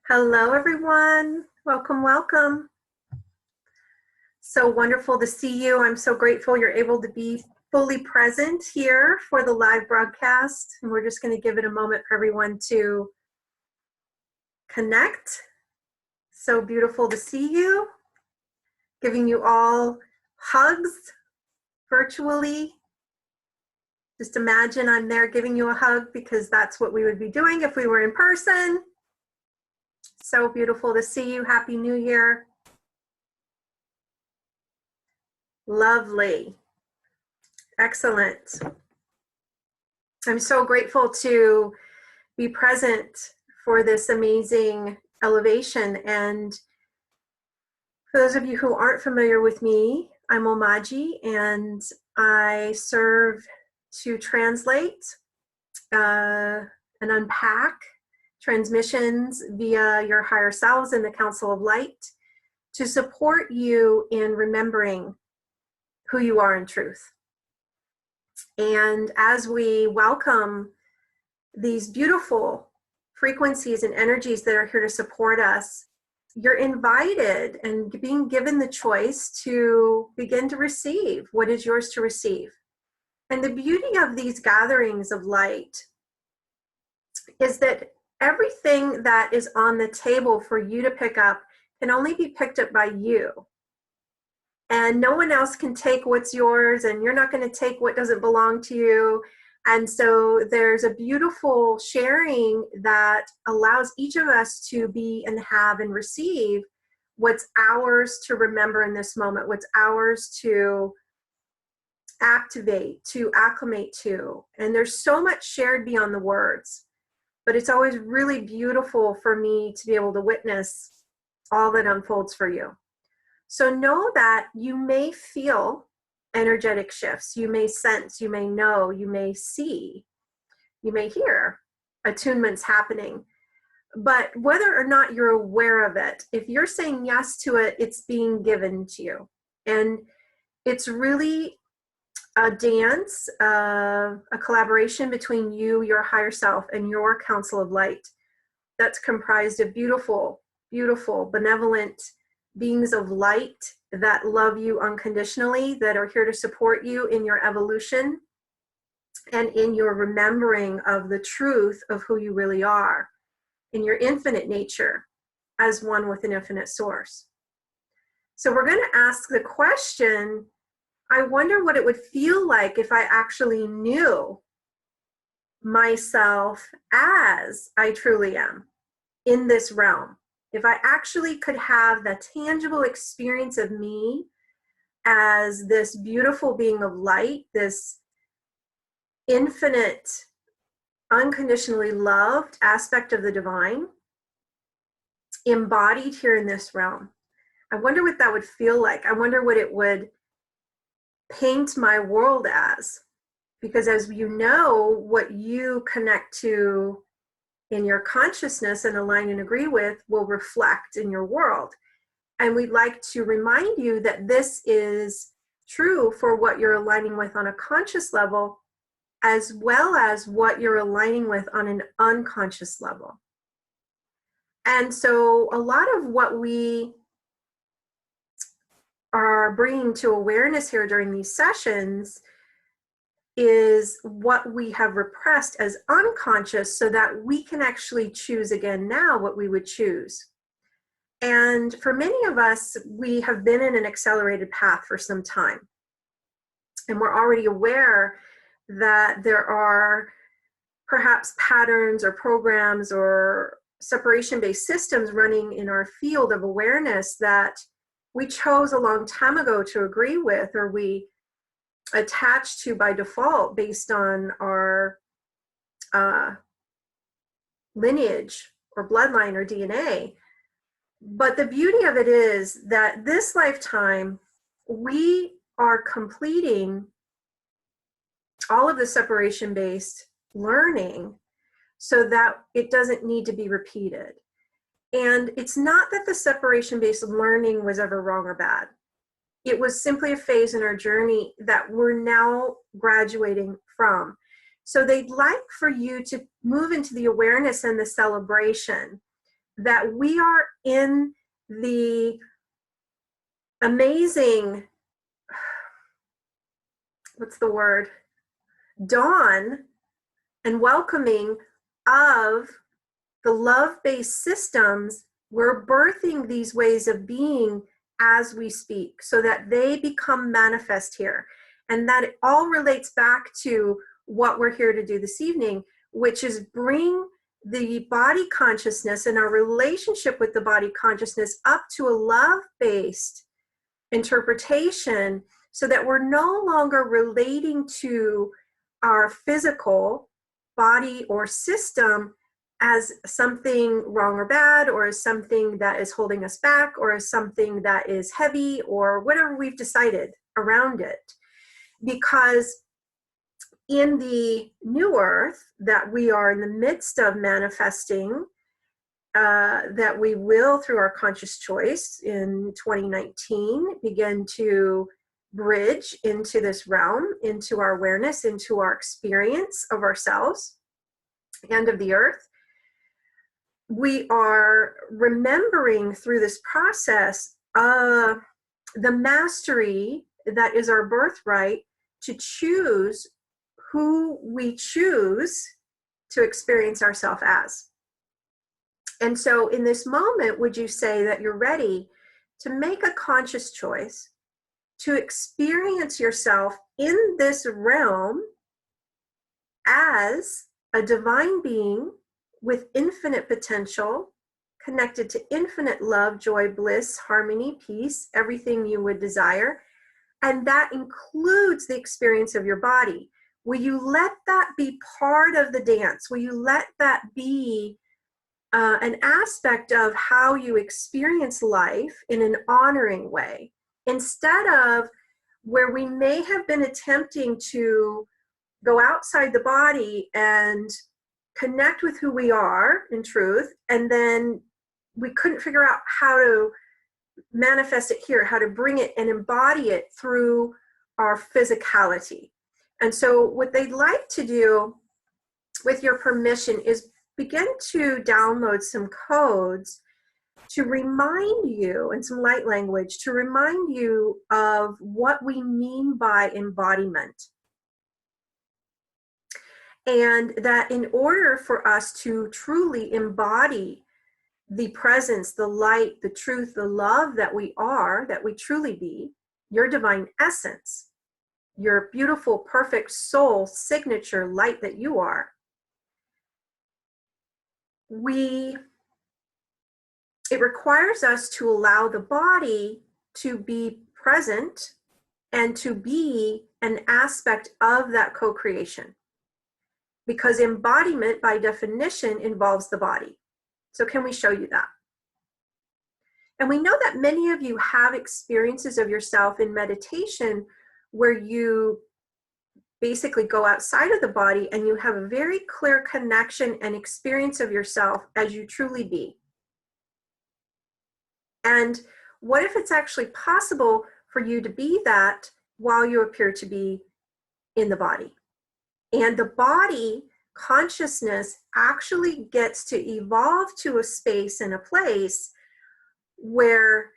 Hello, everyone. Welcome, welcome. So wonderful to see you. I'm so grateful you're able to be fully present here for the live broadcast. And we're just going to give it a moment for everyone to connect. So beautiful to see you. Giving you all hugs virtually. Just imagine I'm there giving you a hug because that's what we would be doing if we were in person. So beautiful to see you. Happy New Year. Lovely. Excellent. I'm so grateful to be present for this amazing elevation. And for those of you who aren't familiar with me, I'm Omaji, and I serve to translate and unpack transmissions via your higher selves in the Council of Light to support you in remembering who you are in truth. And as we welcome these beautiful frequencies and energies that are here to support us, you're invited and being given the choice to begin to receive what is yours to receive. And the beauty of these gatherings of light is that everything that is on the table for you to pick up can only be picked up by you. And no one else can take what's yours, and you're not going to take what doesn't belong to you. And so there's a beautiful sharing that allows each of us to be and have and receive what's ours to remember in this moment, what's ours to activate, to acclimate to. And there's so much shared beyond the words, but it's always really beautiful for me to be able to witness all that unfolds for you. So know that you may feel energetic shifts, you may sense, you may know, you may see, you may hear attunements happening. But whether or not you're aware of it, if you're saying yes to it, it's being given to you. And it's really a dance, a collaboration between you, your higher self, and your Council of Light that's comprised of beautiful, beautiful, benevolent beings of light that love you unconditionally, that are here to support you in your evolution and in your remembering of the truth of who you really are, in your infinite nature as one with an infinite source. So we're going to ask the question, I wonder what it would feel like if I actually knew myself as I truly am in this realm. If I actually could have the tangible experience of me as this beautiful being of light, this infinite, unconditionally loved aspect of the divine, embodied here in this realm. I wonder what that would feel like. I wonder what it would paint my world as. Because as you know, what you connect to in your consciousness and align and agree with will reflect in your world. And we'd like to remind you that this is true for what you're aligning with on a conscious level, as well as what you're aligning with on an unconscious level. And so a lot of what we are bringing to awareness here during these sessions is what we have repressed as unconscious so that we can actually choose again now what we would choose. And for many of us, we have been in an accelerated path for some time. And we're already aware that there are perhaps patterns or programs or separation-based systems running in our field of awareness that we chose a long time ago to agree with, or we attached to by default based on our lineage or bloodline or DNA. But the beauty of it is that this lifetime, we are completing all of the separation-based learning so that it doesn't need to be repeated. And it's not that the separation-based learning was ever wrong or bad. It was simply a phase in our journey that we're now graduating from. So they'd like for you to move into the awareness and the celebration that we are in the amazing, what's the word, dawn and welcoming of the love-based systems. We're birthing these ways of being as we speak so that they become manifest here. And that it all relates back to what we're here to do this evening, which is bring the body consciousness and our relationship with the body consciousness up to a love-based interpretation so that we're no longer relating to our physical body or system as something wrong or bad, or as something that is holding us back, or as something that is heavy, or whatever we've decided around it. Because in the new earth that we are in the midst of manifesting, that we will, through our conscious choice in 2019, begin to bridge into this realm, into our awareness, into our experience of ourselves and of the earth. We are remembering through this process the mastery that is our birthright to choose who we choose to experience ourselves as. And so in this moment, would you say that you're ready to make a conscious choice to experience yourself in this realm as a divine being with infinite potential, connected to infinite love, joy, bliss, harmony, peace, everything you would desire. And that includes the experience of your body. Will you let that be part of the dance? Will you let that be an aspect of how you experience life in an honoring way, instead of where we may have been attempting to go outside the body and connect with who we are in truth, and then we couldn't figure out how to manifest it here, how to bring it and embody it through our physicality. And so what they'd like to do, with your permission, is begin to download some codes to remind you, and some light language to remind you of what we mean by embodiment. And that in order for us to truly embody the presence, the light, the truth, the love that we are, that we truly be, your divine essence, your beautiful, perfect soul signature light that you are, it requires us to allow the body to be present and to be an aspect of that co-creation. Because embodiment, by definition, involves the body. So can we show you that? And we know that many of you have experiences of yourself in meditation where you basically go outside of the body and you have a very clear connection and experience of yourself as you truly be. And what if it's actually possible for you to be that while you appear to be in the body? And the body consciousness actually gets to evolve to a space and a place where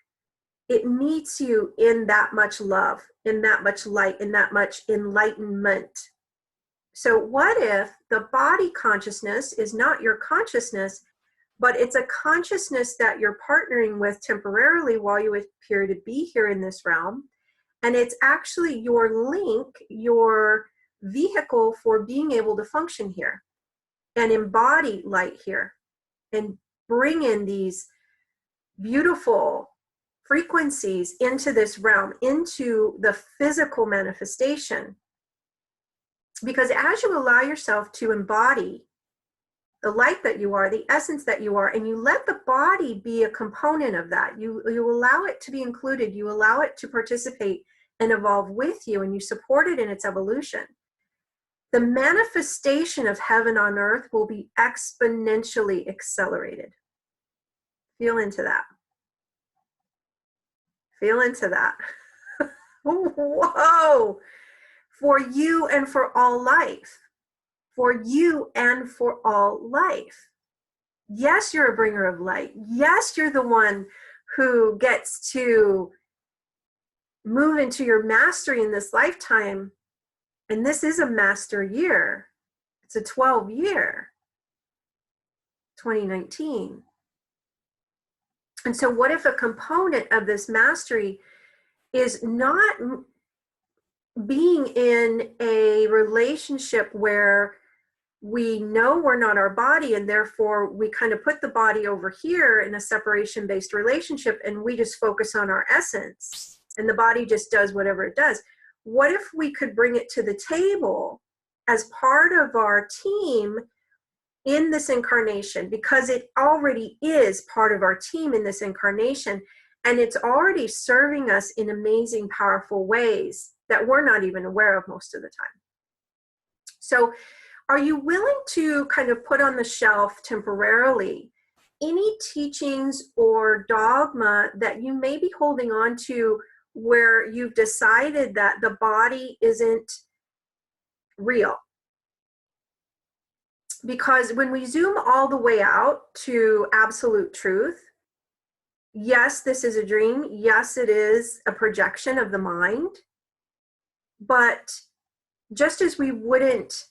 it meets you in that much love, in that much light, in that much enlightenment. So what if the body consciousness is not your consciousness, but it's a consciousness that you're partnering with temporarily while you appear to be here in this realm, and it's actually your link, your vehicle for being able to function here and embody light here and bring in these beautiful frequencies into this realm, into the physical manifestation. Because as you allow yourself to embody the light that you are, the essence that you are, and you let the body be a component of that, you allow it to be included, you allow it to participate and evolve with you, and you support it in its evolution, the manifestation of heaven on earth will be exponentially accelerated. Feel into that. Feel into that. Whoa! For you and for all life. For you and for all life. Yes, you're a bringer of light. Yes, you're the one who gets to move into your mastery in this lifetime. And this is a master year. It's a 12 year, 2019. And so what if a component of this mastery is not being in a relationship where we know we're not our body, and therefore we kind of put the body over here in a separation-based relationship, and we just focus on our essence, and the body just does whatever it does. What if we could bring it to the table as part of our team in this incarnation, because it already is part of our team in this incarnation, and it's already serving us in amazing, powerful ways that we're not even aware of most of the time. So are you willing to kind of put on the shelf temporarily any teachings or dogma that you may be holding on to, where you've decided that the body isn't real? Because when we zoom all the way out to absolute truth, yes, this is a dream. Yes, it is a projection of the mind. But just as we wouldn't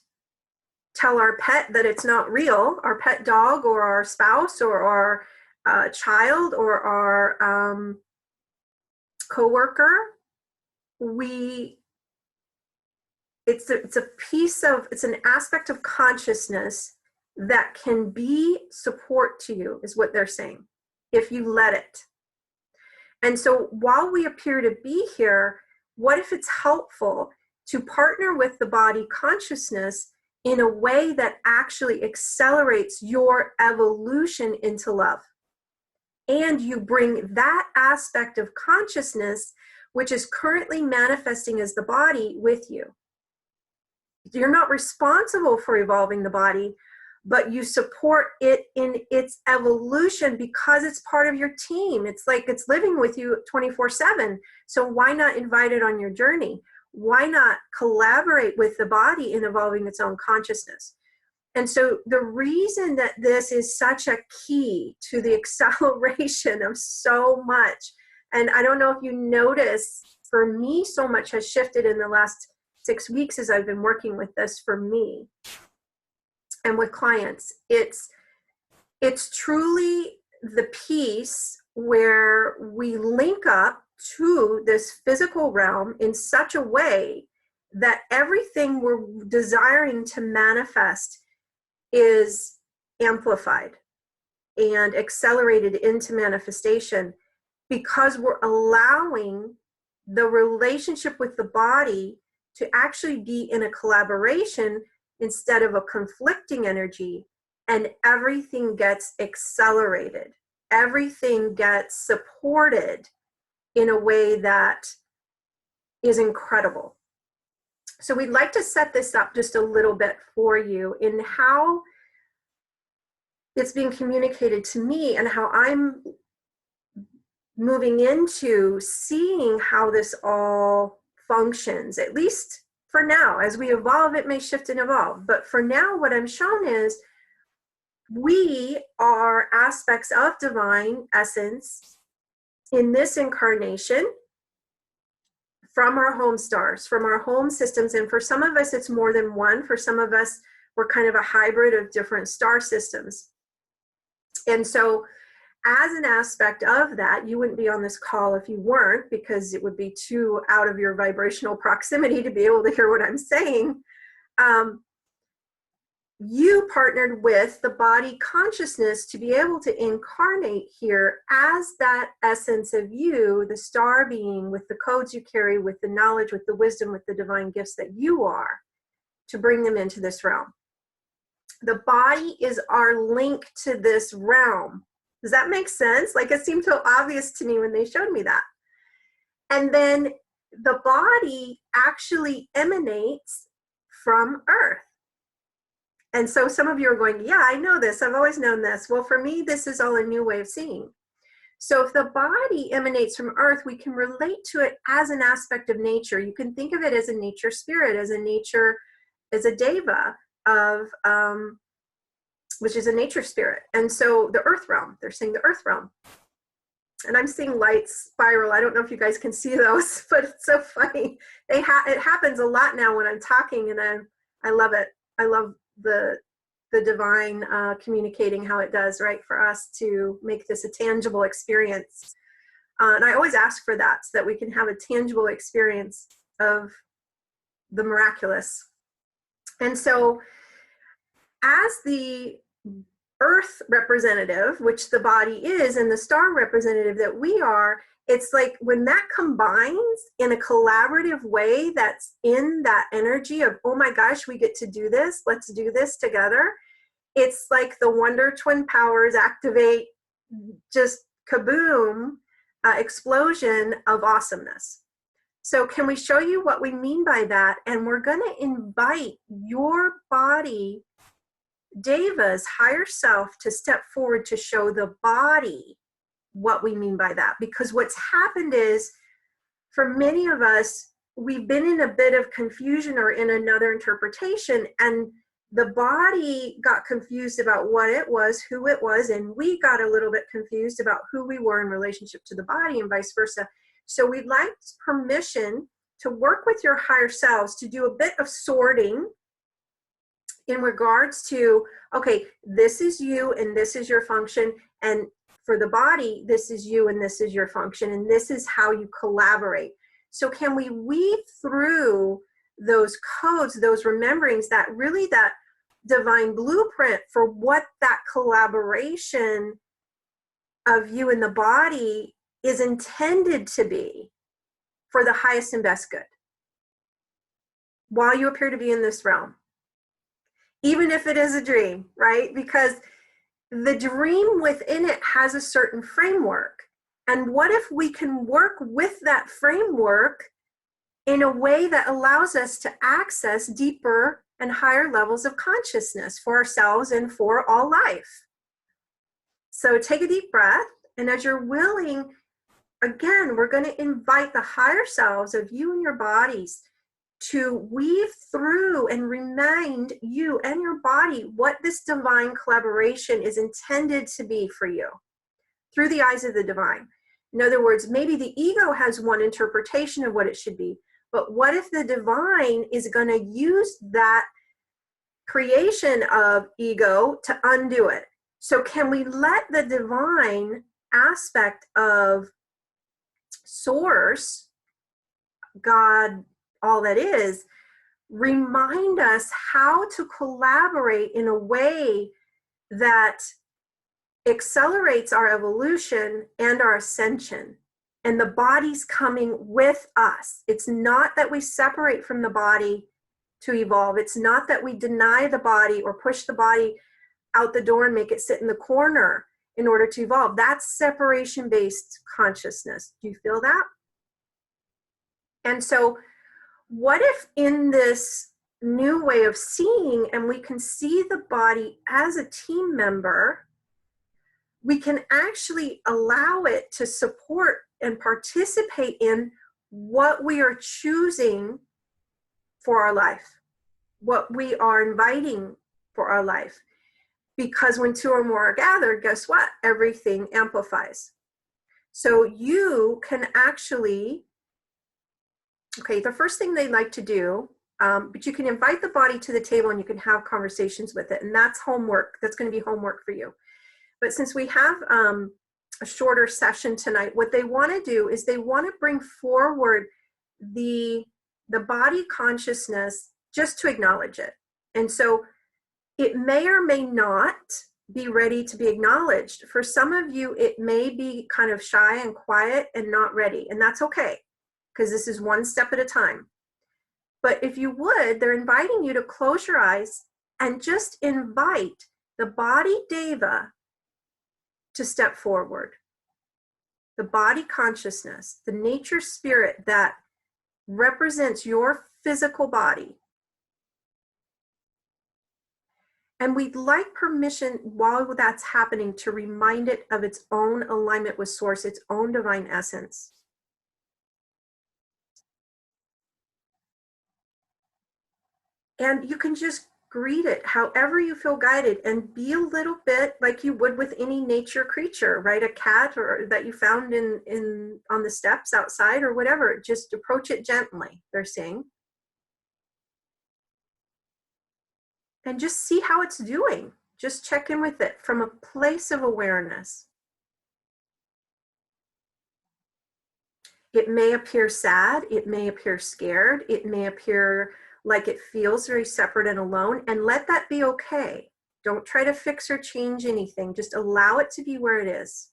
tell our pet that it's not real, our pet dog or our spouse or our child or our coworker, it's an aspect of consciousness that can be support to you, is what they're saying, if you let it. And so while we appear to be here, what if it's helpful to partner with the body consciousness in a way that actually accelerates your evolution into love? And you bring that aspect of consciousness, which is currently manifesting as the body, with you. You're not responsible for evolving the body, but you support it in its evolution because it's part of your team. It's like it's living with you 24/7. So why not invite it on your journey? Why not collaborate with the body in evolving its own consciousness? And so the reason that this is such a key to the acceleration of so much, and I don't know if you notice, for me, so much has shifted in the last 6 weeks as I've been working with this for me and with clients. It's truly the piece where we link up to this physical realm in such a way that everything we're desiring to manifest is amplified and accelerated into manifestation, because we're allowing the relationship with the body to actually be in a collaboration instead of a conflicting energy, and everything gets accelerated. Everything gets supported in a way that is incredible. So we'd like to set this up just a little bit for you in how it's being communicated to me and how I'm moving into seeing how this all functions, at least for now. As we evolve, it may shift and evolve. But for now, what I'm shown is we are aspects of divine essence in this incarnation from our home stars, from our home systems. And for some of us, it's more than one. For some of us, we're kind of a hybrid of different star systems. And so as an aspect of that, you wouldn't be on this call if you weren't, because it would be too out of your vibrational proximity to be able to hear what I'm saying. You partnered with the body consciousness to be able to incarnate here as that essence of you, the star being, with the codes you carry, with the knowledge, with the wisdom, with the divine gifts that you are, to bring them into this realm. The body is our link to this realm. Does that make sense? Like, it seemed so obvious to me when they showed me that. And then the body actually emanates from Earth. And so some of you are going, yeah, I know this. I've always known this. Well, for me, this is all a new way of seeing. So if the body emanates from Earth, we can relate to it as an aspect of nature. You can think of it as a nature spirit, as a deva of which is a nature spirit. And so the earth realm, they're saying the earth realm. And I'm seeing lights spiral. I don't know if you guys can see those, but it's so funny. It happens a lot now when I'm talking, and I love it. I love the divine communicating how it does, right, for us to make this a tangible experience. And I always ask for that, so that we can have a tangible experience of the miraculous. And so as the earth representative, which the body is, and the star representative that we are, it's like when that combines in a collaborative way, that's in that energy of, oh my gosh, we get to do this, let's do this together. It's like the wonder twin powers activate, just kaboom, explosion of awesomeness. So can we show you what we mean by that? And we're going to invite your body, Deva's higher self, to step forward to show the body what we mean by that. Because what's happened is, for many of us, we've been in a bit of confusion or in another interpretation, and the body got confused about what it was, who it was, and we got a little bit confused about who we were in relationship to the body, and vice versa. So we'd like permission to work with your higher selves to do a bit of sorting in regards to, okay, this is you and this is your function, and for the body, this is you and this is your function, and this is how you collaborate. So can we weave through those codes, those rememberings, that really that divine blueprint for what that collaboration of you and the body is intended to be for the highest and best good while you appear to be in this realm, even if it is a dream, right? Because the dream within it has a certain framework. And what if we can work with that framework in a way that allows us to access deeper and higher levels of consciousness for ourselves and for all life? So take a deep breath, and as you're willing, again, we're going to invite the higher selves of you and your bodies to weave through and remind you and your body what this divine collaboration is intended to be for you through the eyes of the divine. In other words, maybe the ego has one interpretation of what it should be, but what if the divine is going to use that creation of ego to undo it? So can we let the divine aspect of source, God, all that is, remind us how to collaborate in a way that accelerates our evolution and our ascension, and the body's coming with us. It's not that we separate from the body to evolve. It's not that we deny the body or push the body out the door and make it sit in the corner in order to evolve. That's separation-based consciousness. Do you feel that? And so what if in this new way of seeing, and we can see the body as a team member, we can actually allow it to support and participate in what we are choosing for our life, what we are inviting for our life. Because when two or more are gathered, guess what? Everything amplifies. So you can actually, okay, the first thing they like to do, but you can invite the body to the table and you can have conversations with it. And that's homework. That's going to be homework for you. But since we have a shorter session tonight, what they want to do is they want to bring forward the body consciousness just to acknowledge it. And so it may or may not be ready to be acknowledged. For some of you, it may be kind of shy and quiet and not ready. And that's okay, because this is one step at a time. But if you would, they're inviting you to close your eyes and just invite the body Deva to step forward. The body consciousness, the nature spirit that represents your physical body. And we'd like permission while that's happening to remind it of its own alignment with source, its own divine essence. And you can just greet it however you feel guided, and be a little bit like you would with any nature creature, right? A cat or that you found in on the steps outside or whatever. Just approach it gently, they're saying. And just see how it's doing. Just check in with it from a place of awareness. It may appear sad, it may appear scared, it may appear like it feels very separate and alone, and let that be okay. Don't try to fix or change anything. Just allow it to be where it is.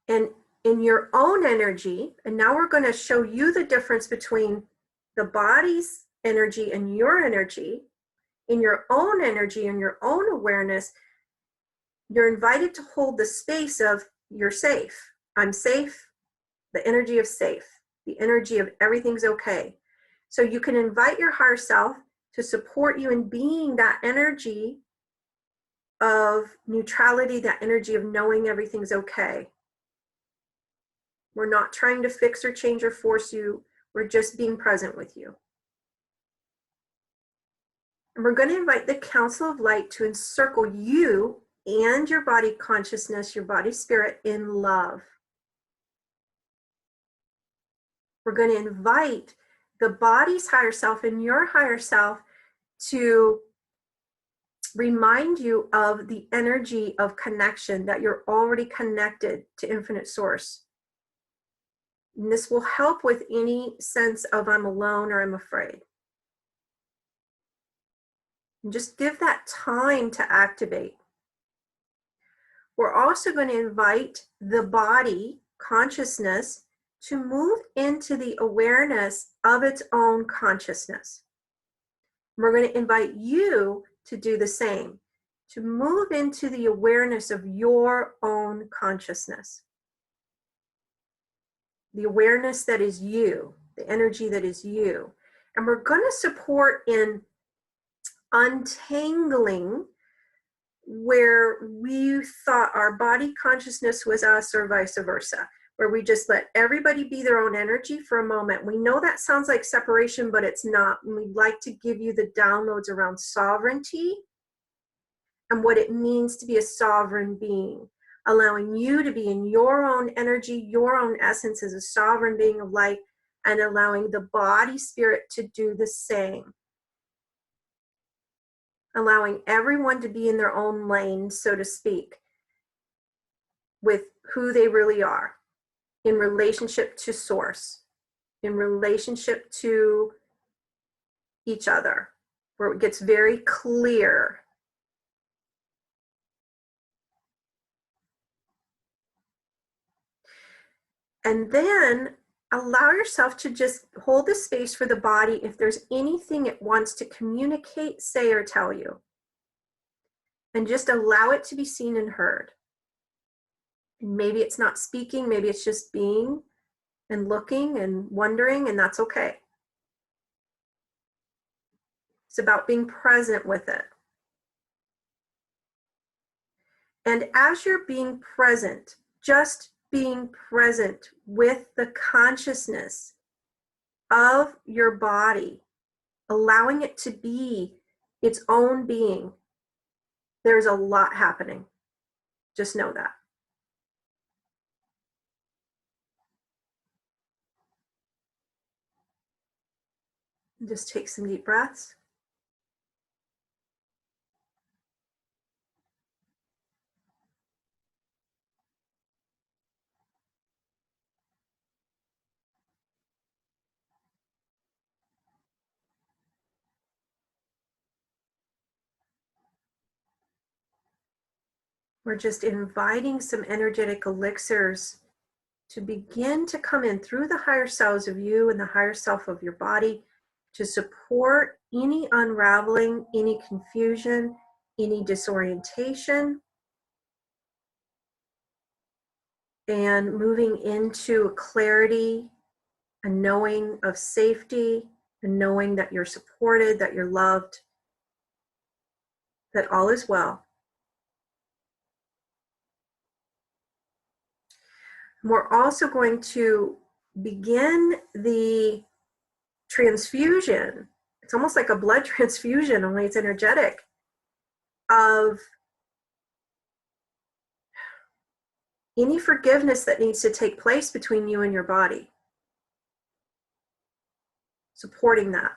And in your own energy, and now we're going to show you the difference between the body's energy and your energy. In your own energy and your own awareness, you're invited to hold the space of you're safe. I'm safe. The energy of safe. The energy of everything's okay. So you can invite your higher self to support you in being that energy of neutrality, that energy of knowing everything's okay. We're not trying to fix or change or force you. We're just being present with you. And we're going to invite the Council of Light to encircle you and your body consciousness, your body spirit in love. We're going to invite the body's higher self and your higher self to remind you of the energy of connection, that you're already connected to infinite source. And this will help with any sense of I'm alone or I'm afraid. And just give that time to activate. We're also going to invite the body consciousness to move into the awareness of its own consciousness. We're going to invite you to do the same, to move into the awareness of your own consciousness. The awareness that is you, the energy that is you. And we're going to support in untangling where we thought our body consciousness was us or vice versa, where we just let everybody be their own energy for a moment. We know that sounds like separation, but it's not. And we'd like to give you the downloads around sovereignty and what it means to be a sovereign being, allowing you to be in your own energy, your own essence as a sovereign being of light, and allowing the body spirit to do the same. Allowing everyone to be in their own lane, so to speak, with who they really are in relationship to source, in relationship to each other, where it gets very clear. And then allow yourself to just hold the space for the body if there's anything it wants to communicate, say, or tell you. And just allow it to be seen and heard. And maybe it's not speaking, maybe it's just being and looking and wondering, and that's okay. It's about being present with it. And as you're being present, just being present with the consciousness of your body, allowing it to be its own being, there's a lot happening. Just know that. Just take some deep breaths. We're just inviting some energetic elixirs to begin to come in through the higher selves of you and the higher self of your body to support any unraveling, any confusion, any disorientation, and moving into a clarity, a knowing of safety, a knowing that you're supported, that you're loved, that all is well. We're also going to begin the transfusion, it's almost like a blood transfusion, only it's energetic, of any forgiveness that needs to take place between you and your body. Supporting that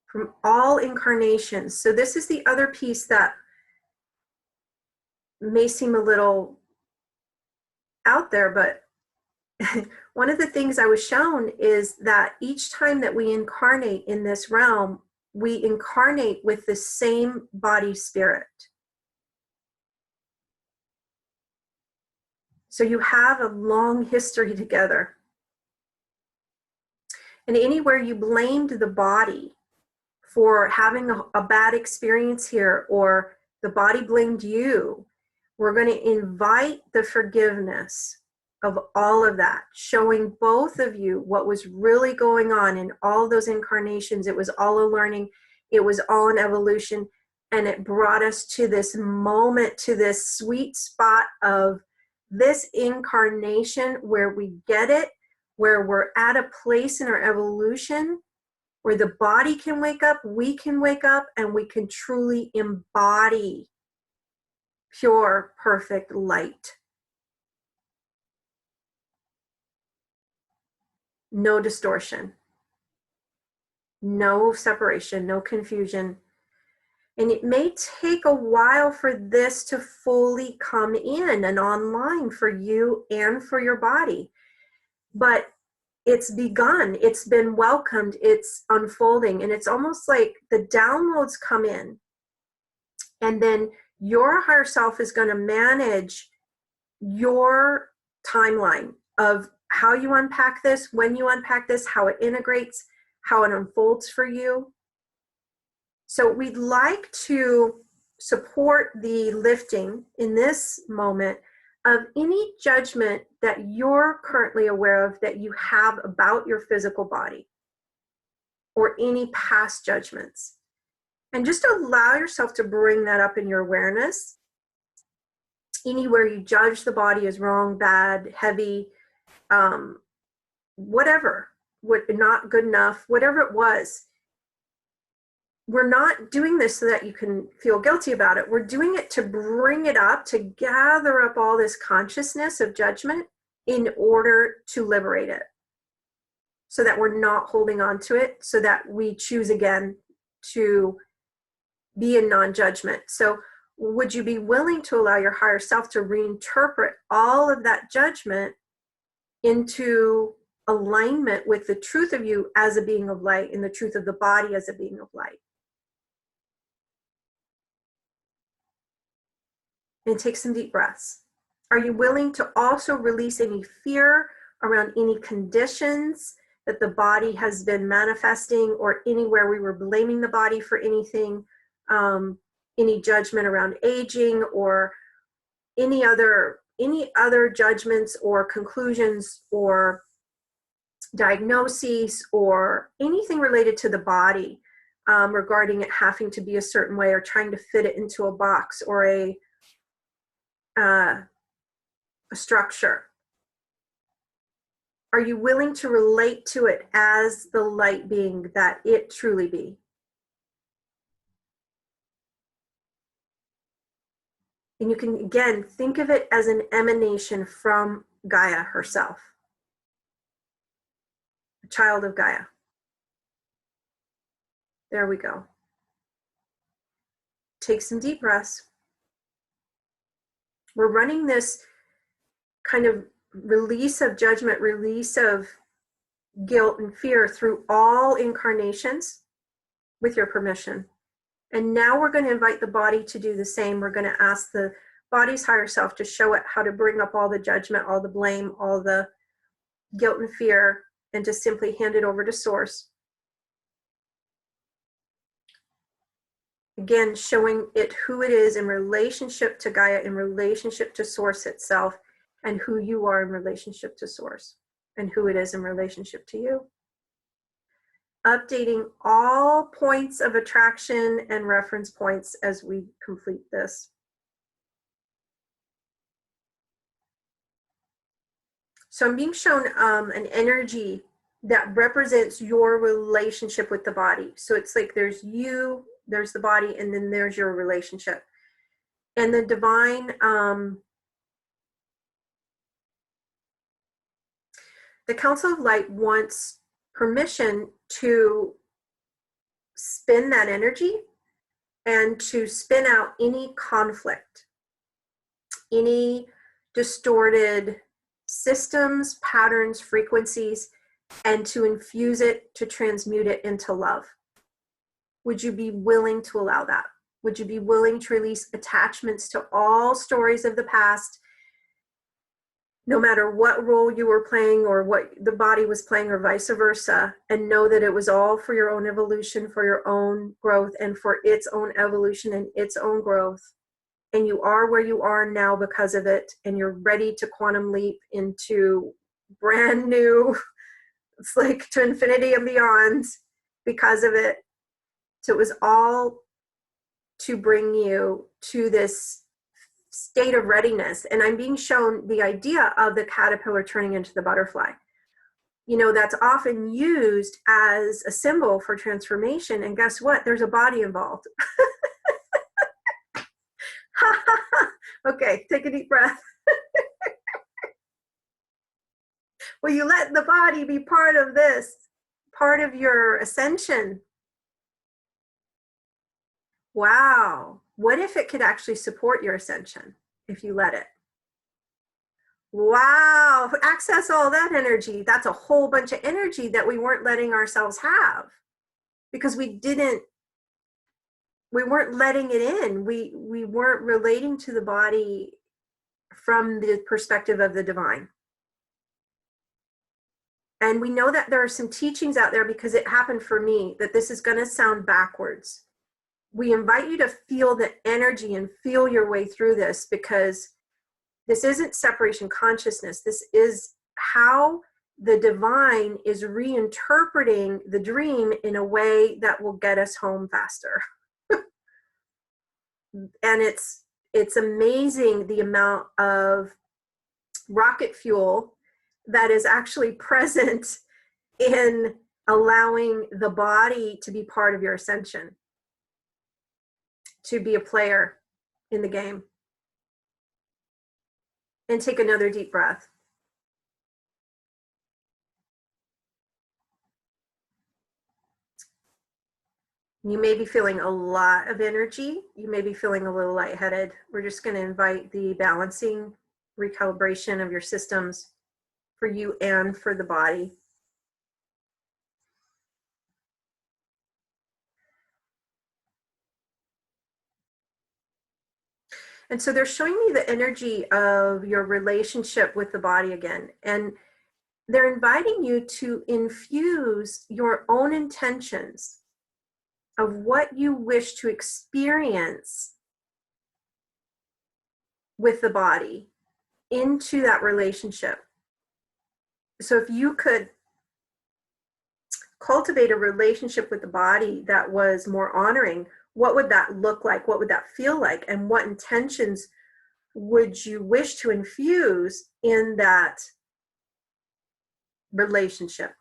from all incarnations. So this is the other piece that may seem a little out there, but one of the things I was shown is that each time that we incarnate in this realm, we incarnate with the same body spirit. So you have a long history together. And anywhere you blamed the body for having a bad experience here, or the body blamed you, we're going to invite the forgiveness of all of that, showing both of you what was really going on in all those incarnations. It was all a learning. It was all an evolution. And it brought us to this moment, to this sweet spot of this incarnation where we get it, where we're at a place in our evolution where the body can wake up, we can wake up, and we can truly embody pure, perfect light. No distortion, no separation, no confusion. And it may take a while for this to fully come in and online for you and for your body. But it's begun, it's been welcomed, it's unfolding, and it's almost like the downloads come in, and then your higher self is going to manage your timeline of how you unpack this, when you unpack this, how it integrates, how it unfolds for you. So we'd like to support the lifting in this moment of any judgment that you're currently aware of that you have about your physical body, or any past judgments. And just allow yourself to bring that up in your awareness. Anywhere you judge the body as wrong, bad, heavy, whatever, not good enough, whatever it was. We're not doing this so that you can feel guilty about it. We're doing it to bring it up, to gather up all this consciousness of judgment in order to liberate it, so that we're not holding on to it, so that we choose again to be in non-judgment. So would you be willing to allow your higher self to reinterpret all of that judgment into alignment with the truth of you as a being of light, and the truth of the body as a being of light? And take some deep breaths. Are you willing to also release any fear around any conditions that the body has been manifesting, or anywhere we were blaming the body for anything, any judgment around aging, or any other judgments or conclusions or diagnoses, or anything related to the body regarding it having to be a certain way, or trying to fit it into a box or a structure? Are you willing to relate to it as the light being that it truly be? And you can, again, think of it as an emanation from Gaia herself, a child of Gaia. There we go. Take some deep breaths. We're running this kind of release of judgment, release of guilt and fear through all incarnations with your permission. And now we're going to invite the body to do the same. We're going to ask the body's higher self to show it how to bring up all the judgment, all the blame, all the guilt and fear, and to simply hand it over to Source. Again, showing it who it is in relationship to Gaia, in relationship to Source itself, and who you are in relationship to Source, and who it is in relationship to you. Updating all points of attraction and reference points as we complete this. So I'm being shown an energy that represents your relationship with the body. So it's like there's you, there's the body, and then there's your relationship. And the divine, the Council of Light wants permission to spin that energy and to spin out any conflict, any distorted systems, patterns, frequencies, and to infuse it, to transmute it into love. Would you be willing to allow that? Would you be willing to release attachments to all stories of the past, no matter what role you were playing or what the body was playing or vice versa, and know that it was all for your own evolution, for your own growth, and for its own evolution and its own growth? And you are where you are now because of it, and you're ready to quantum leap into brand new, it's like to infinity and beyond because of it. So it was all to bring you to this state of readiness. And I'm being shown the idea of the caterpillar turning into the butterfly. You know, that's often used as a symbol for transformation. And guess what? There's a body involved. Okay, take a deep breath. Will you let the body be part of this, part of your ascension? Wow. What if it could actually support your ascension if you let it? Wow. Access all that energy. That's a whole bunch of energy that we weren't letting ourselves have because we weren't letting it in. We weren't relating to the body from the perspective of the divine. And we know that there are some teachings out there, because it happened for me, that this is going to sound backwards. We invite you to feel the energy and feel your way through this, because this isn't separation consciousness. This is how the divine is reinterpreting the dream in a way that will get us home faster. And it's amazing the amount of rocket fuel that is actually present in allowing the body to be part of your ascension, to be a player in the game. And take another deep breath. You may be feeling a lot of energy. You may be feeling a little lightheaded. We're just going to invite the balancing, recalibration of your systems for you and for the body. And so they're showing me the energy of your relationship with the body again. And they're inviting you to infuse your own intentions of what you wish to experience with the body into that relationship. So if you could cultivate a relationship with the body that was more honoring, what would that look like? What would that feel like? And what intentions would you wish to infuse in that relationship?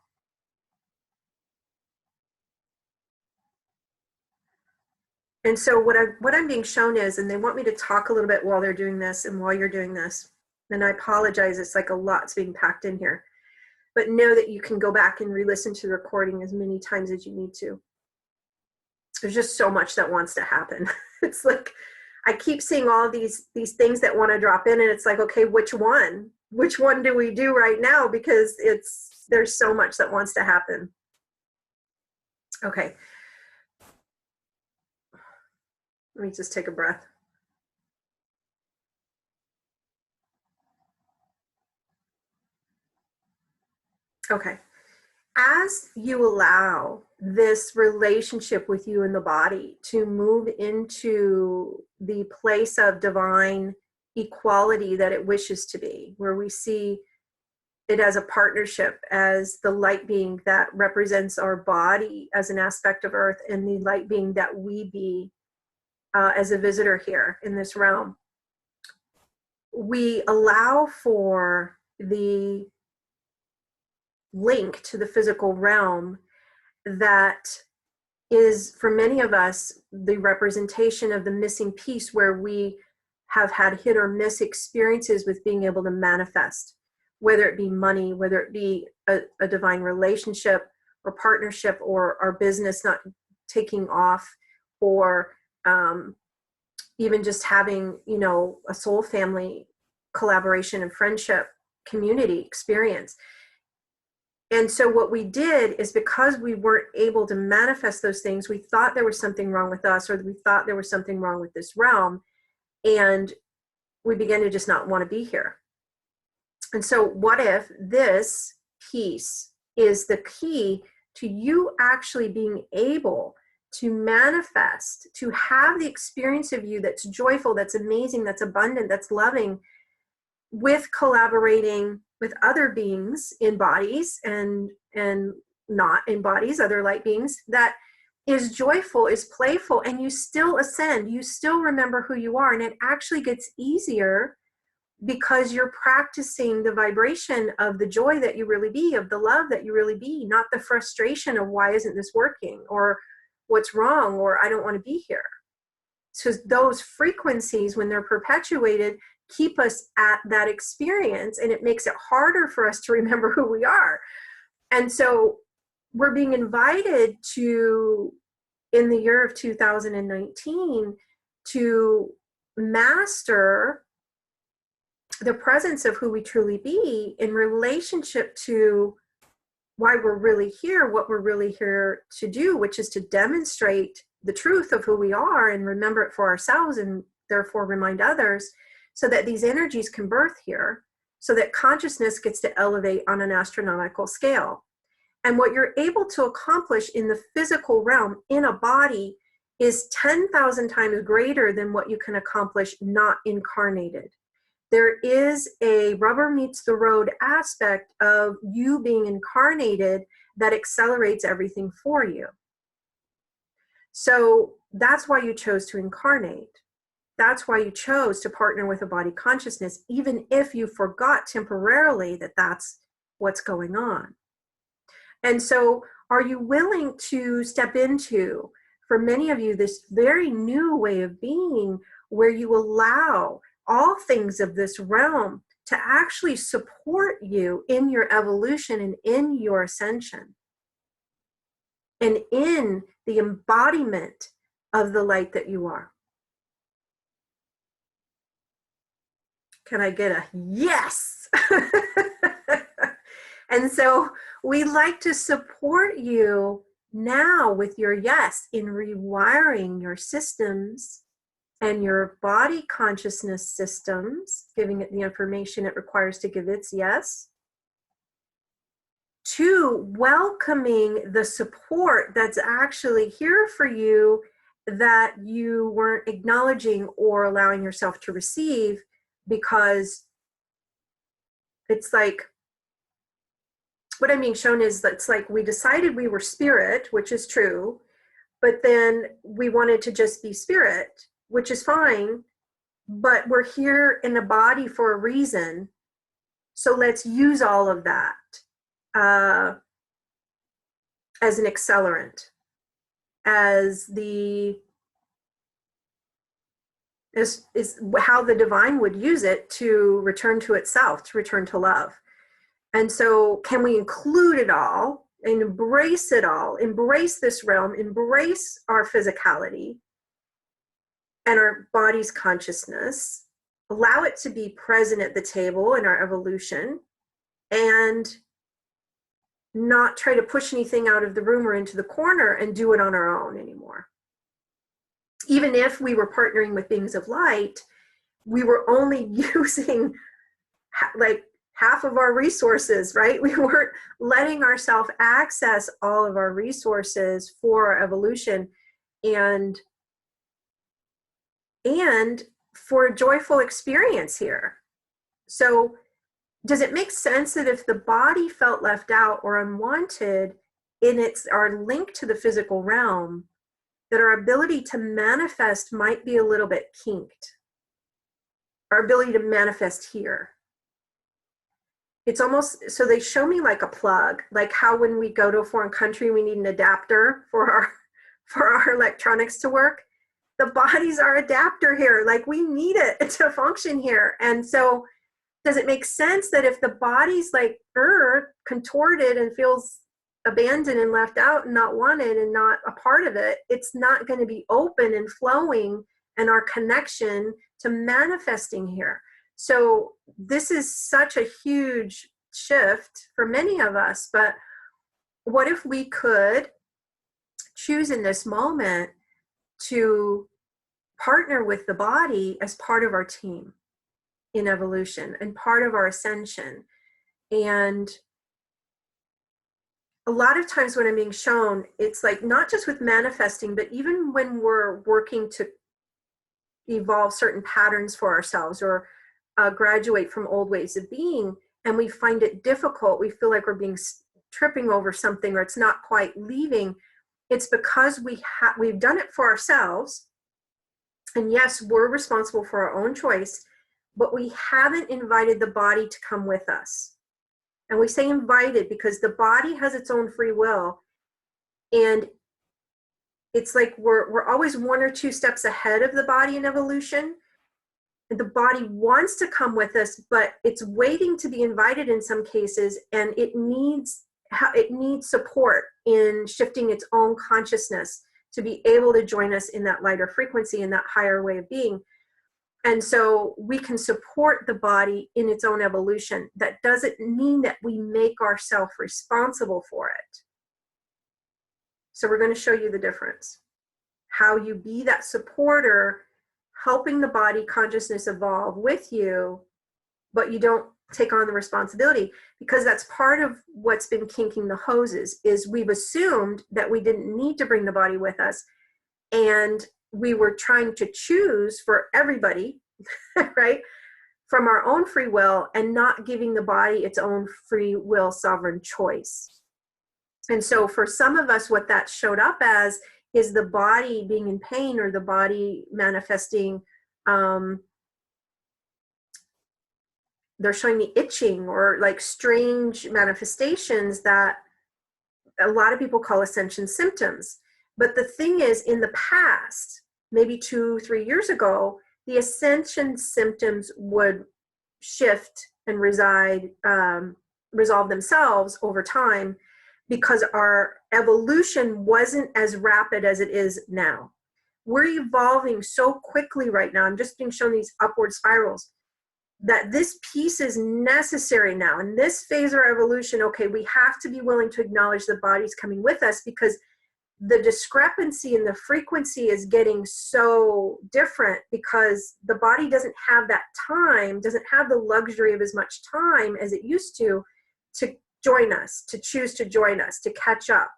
And so what I'm being shown is, and they want me to talk a little bit while they're doing this and while you're doing this, and I apologize, it's like a lot's being packed in here, but know that you can go back and re-listen to the recording as many times as you need to. There's just so much that wants to happen. It's like, I keep seeing all these things that want to drop in, and it's like, okay, which one do we do right now? Because there's so much that wants to happen. Okay. Let me just take a breath. Okay. As you allow this relationship with you and the body to move into the place of divine equality that it wishes to be, where we see it as a partnership, as the light being that represents our body as an aspect of earth, and the light being that we be as a visitor here in this realm, we allow for the link to the physical realm that is, for many of us, the representation of the missing piece, where we have had hit or miss experiences with being able to manifest, whether it be money, whether it be a divine relationship or partnership, or our business not taking off, or even just having, you know, a soul family collaboration and friendship community experience. And so what we did is, because we weren't able to manifest those things, we thought there was something wrong with us, or we thought there was something wrong with this realm, and we began to just not want to be here. And so what if this piece is the key to you actually being able to manifest, to have the experience of you that's joyful, that's amazing, that's abundant, that's loving, with collaborating with other beings in bodies and not in bodies, other light beings, that is joyful, is playful, and you still ascend, you still remember who you are. And it actually gets easier because you're practicing the vibration of the joy that you really be, of the love that you really be, not the frustration of why isn't this working, or what's wrong, or I don't want to be here. So those frequencies, when they're perpetuated, keep us at that experience, and it makes it harder for us to remember who we are. And so we're being invited to, in the year of 2019, to master the presence of who we truly be in relationship to why we're really here, what we're really here to do, which is to demonstrate the truth of who we are and remember it for ourselves, and therefore remind others, so that these energies can birth here, so that consciousness gets to elevate on an astronomical scale. And what you're able to accomplish in the physical realm in a body is 10,000 times greater than what you can accomplish not incarnated. There is a rubber meets the road aspect of you being incarnated that accelerates everything for you. So that's why you chose to incarnate. That's why you chose to partner with a body consciousness, even if you forgot temporarily that that's what's going on. And so are you willing to step into, for many of you, this very new way of being, where you allow all things of this realm to actually support you in your evolution and in your ascension and in the embodiment of the light that you are? Can I get a yes? And so we like to support you now with your yes in rewiring your systems and your body consciousness systems, giving it the information it requires to give its yes, to welcoming the support that's actually here for you that you weren't acknowledging or allowing yourself to receive, because it's like, what I'm being shown is that it's like we decided we were spirit, which is true, but then we wanted to just be spirit, which is fine, but we're here in a body for a reason. So let's use all of that as an accelerant, as is how the divine would use it to return to itself, to return to love. And so can we include it all and embrace it all, embrace this realm, embrace our physicality and our body's consciousness, allow it to be present at the table in our evolution, and not try to push anything out of the room or into the corner and do it on our own anymore. Even if we were partnering with beings of light, we were only using like half of our resources, right? We weren't letting ourselves access all of our resources for our evolution and for a joyful experience here. So does it make sense that if the body felt left out or unwanted in our link to the physical realm, that our ability to manifest might be a little bit kinked? Our ability to manifest here. it's almost, so they show me like a plug, like how when we go to a foreign country, we need an adapter for our electronics to work. The body's our adapter here. Like we need it to function here. And so does it make sense that if the body's like contorted and feels abandoned and left out and not wanted and not a part of it, it's not going to be open and flowing and our connection to manifesting here. So this is such a huge shift for many of us. But what if we could choose in this moment to partner with the body as part of our team in evolution and part of our ascension? And a lot of times when I'm being shown, it's like not just with manifesting, but even when we're working to evolve certain patterns for ourselves or graduate from old ways of being, and we find it difficult, we feel like we're being tripping over something or it's not quite leaving, it's because we've done it for ourselves. And yes, we're responsible for our own choice, but we haven't invited the body to come with us. And we say invited because the body has its own free will. And it's like we're always one or two steps ahead of the body in evolution. And the body wants to come with us, but it's waiting to be invited in some cases, and it needs support in shifting its own consciousness to be able to join us in that lighter frequency, in that higher way of being. And so we can support the body in its own evolution. That doesn't mean that we make ourselves responsible for it. So we're going to show you the difference. How you be that supporter, helping the body consciousness evolve with you, but you don't take on the responsibility, because that's part of what's been kinking the hoses, is we've assumed that we didn't need to bring the body with us. And we were trying to choose for everybody, right, from our own free will, and not giving the body its own free will sovereign choice. And so for some of us, what that showed up as is the body being in pain, or the body manifesting, they're showing me itching or like strange manifestations that a lot of people call ascension symptoms. But the thing is, in the past, maybe 2-3 years ago, the ascension symptoms would shift and resolve themselves over time, because our evolution wasn't as rapid as it is now. We're evolving so quickly right now. I'm just being shown these upward spirals, that this piece is necessary now. In this phase of our evolution, okay, we have to be willing to acknowledge the body's coming with us, because the discrepancy in the frequency is getting so different, because the body doesn't have that time, doesn't have the luxury of as much time as it used to join us, to choose to join us, to catch up.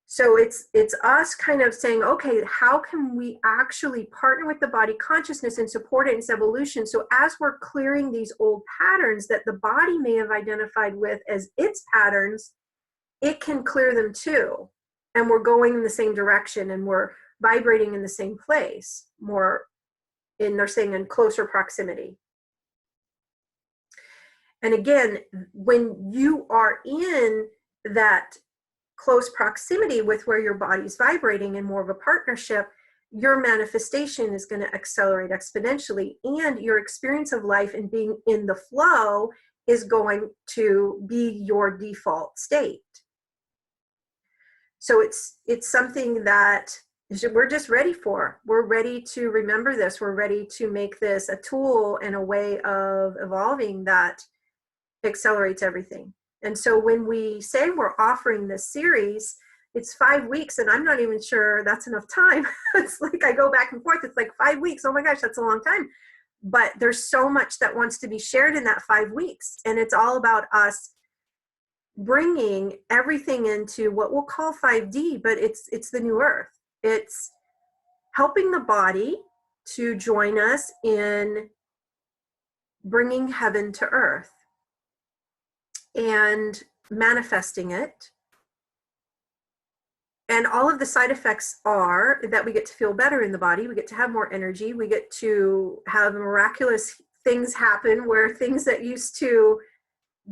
So it's us kind of saying, okay, how can we actually partner with the body consciousness and support it in its evolution? So as we're clearing these old patterns that the body may have identified with as its patterns, it can clear them too. And we're going in the same direction, and we're vibrating in the same place, more in, they're saying, in closer proximity. And again, when you are in that close proximity with where your body's vibrating and more of a partnership, your manifestation is going to accelerate exponentially, and your experience of life and being in the flow is going to be your default state. So it's something that we're just ready for. We're ready to remember this. We're ready to make this a tool and a way of evolving that accelerates everything. And so when we say we're offering this series, it's 5 weeks, and I'm not even sure that's enough time. It's like I go back and forth. It's like 5 weeks. Oh my gosh, that's a long time. But there's so much that wants to be shared in that 5 weeks. And it's all about us bringing everything into what we'll call 5D, but it's the new earth. It's helping the body to join us in bringing heaven to earth and manifesting it. And all of the side effects are that we get to feel better in the body, we get to have more energy, we get to have miraculous things happen, where things that used to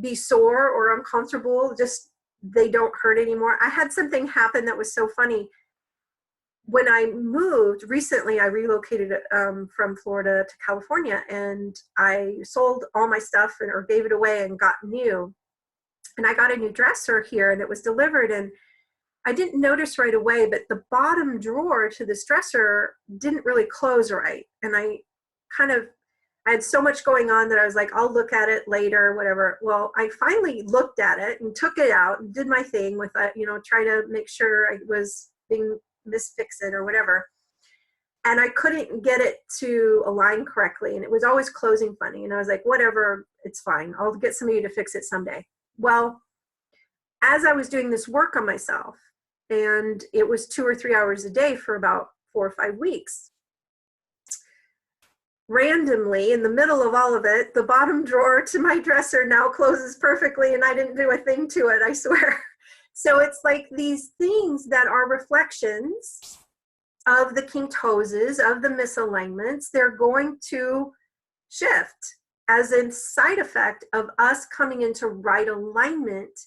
be sore or uncomfortable, just they don't hurt anymore. I had something happen that was so funny. When I moved recently, I relocated from Florida to California, and I sold all my stuff or gave it away and got new. And I got a new dresser here, and it was delivered, and I didn't notice right away, but the bottom drawer to this dresser didn't really close right. And I had so much going on that I was like, I'll look at it later, whatever. Well, I finally looked at it and took it out and did my thing with it, try to make sure I was being misfix it or whatever. And I couldn't get it to align correctly. And it was always closing funny. And I was like, whatever, it's fine. I'll get somebody to fix it someday. Well, as I was doing this work on myself, and it was 2 or 3 hours a day for about 4 or 5 weeks, randomly, in the middle of all of it, the bottom drawer to my dresser now closes perfectly, and I didn't do a thing to it, I swear. So it's like these things that are reflections of the kinked hoses, of the misalignments, they're going to shift as a side effect of us coming into right alignment,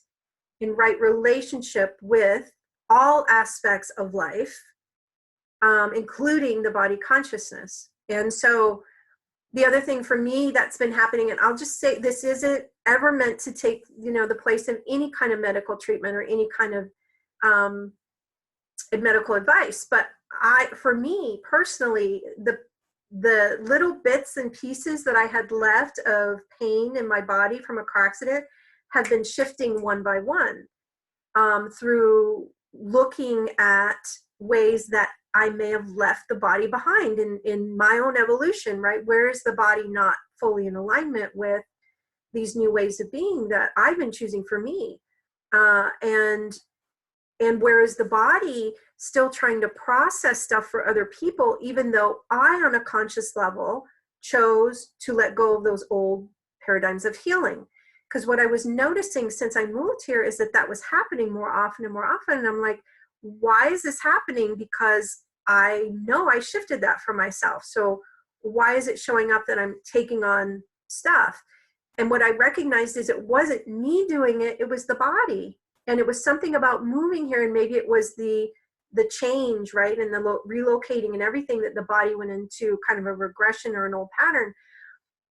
in right relationship with all aspects of life, including the body consciousness. And so the other thing for me that's been happening, and I'll just say this isn't ever meant to take, the place of any kind of medical treatment or any kind of medical advice, but for me personally, the little bits and pieces that I had left of pain in my body from a car accident have been shifting one by one, through looking at ways that I may have left the body behind in my own evolution, right? Where is the body not fully in alignment with these new ways of being that I've been choosing for me? And where is the body still trying to process stuff for other people, even though I, on a conscious level, chose to let go of those old paradigms of healing? Because what I was noticing since I moved here is that was happening more often and more often. And I'm like, why is this happening? Because I know I shifted that for myself. So why is it showing up that I'm taking on stuff? And what I recognized is it wasn't me doing it, it was the body. And it was something about moving here, and maybe it was the change, right? And the relocating and everything, that the body went into kind of a regression or an old pattern.